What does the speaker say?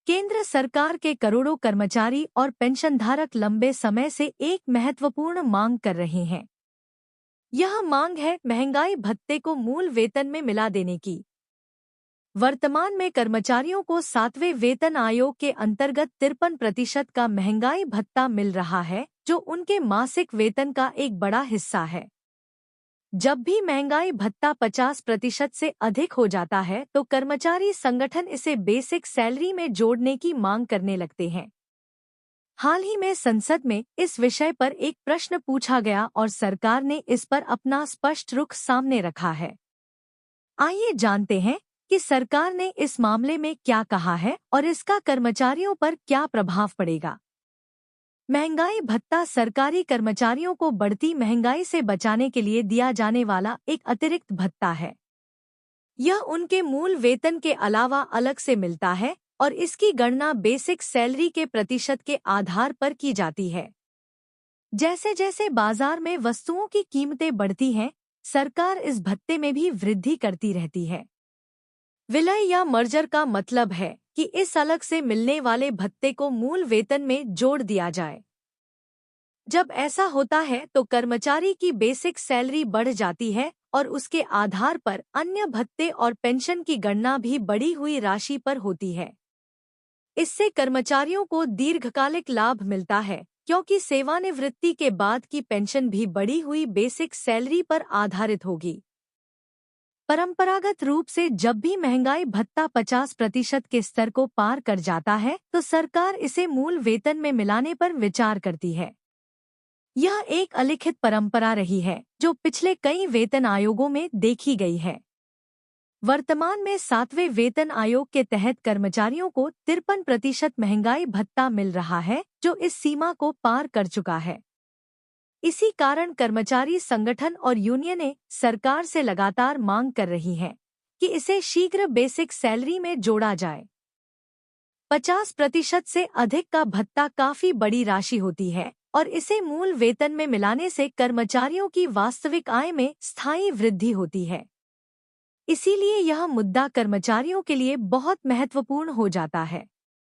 केंद्र सरकार के करोड़ों कर्मचारी और पेंशनधारक लंबे समय से एक महत्वपूर्ण मांग कर रहे हैं। यह मांग है महंगाई भत्ते को मूल वेतन में मिला देने की। वर्तमान में कर्मचारियों को 7वें वेतन आयोग के अंतर्गत 53% का महंगाई भत्ता मिल रहा है, जो उनके मासिक वेतन का एक बड़ा हिस्सा है। जब भी महंगाई भत्ता 50% से अधिक हो जाता है तो कर्मचारी संगठन इसे बेसिक सैलरी में जोड़ने की मांग करने लगते हैं। हाल ही में संसद में इस विषय पर एक प्रश्न पूछा गया और सरकार ने इस पर अपना स्पष्ट रुख सामने रखा है। आइए जानते हैं कि सरकार ने इस मामले में क्या कहा है और इसका कर्मचारियों पर क्या प्रभाव पड़ेगा। महंगाई भत्ता सरकारी कर्मचारियों को बढ़ती महंगाई से बचाने के लिए दिया जाने वाला एक अतिरिक्त भत्ता है। यह उनके मूल वेतन के अलावा अलग से मिलता है और इसकी गणना बेसिक सैलरी के प्रतिशत के आधार पर की जाती है। जैसे जैसे बाजार में वस्तुओं की कीमतें बढ़ती हैं, सरकार इस भत्ते में भी वृद्धि करती रहती है। विलय या मर्जर का मतलब है कि इस अलग से मिलने वाले भत्ते को मूल वेतन में जोड़ दिया जाए। जब ऐसा होता है तो कर्मचारी की बेसिक सैलरी बढ़ जाती है और उसके आधार पर अन्य भत्ते और पेंशन की गणना भी बढ़ी हुई राशि पर होती है। इससे कर्मचारियों को दीर्घकालिक लाभ मिलता है, क्योंकि सेवानिवृत्ति के बाद की पेंशन भी बढ़ी हुई बेसिक सैलरी पर आधारित होगी। परंपरागत रूप से जब भी महंगाई भत्ता 50% के स्तर को पार कर जाता है तो सरकार इसे मूल वेतन में मिलाने पर विचार करती है। यह एक अलिखित परंपरा रही है जो पिछले कई वेतन आयोगों में देखी गई है। वर्तमान में 7वें वेतन आयोग के तहत कर्मचारियों को 53% महंगाई भत्ता मिल रहा है, जो इस सीमा को पार कर चुका है। इसी कारण कर्मचारी संगठन और यूनियनें सरकार से लगातार मांग कर रही हैं कि इसे शीघ्र बेसिक सैलरी में जोड़ा जाए। 50% से अधिक का भत्ता काफी बड़ी राशि होती है और इसे मूल वेतन में मिलाने से कर्मचारियों की वास्तविक आय में स्थायी वृद्धि होती है। इसीलिए यह मुद्दा कर्मचारियों के लिए बहुत महत्वपूर्ण हो जाता है।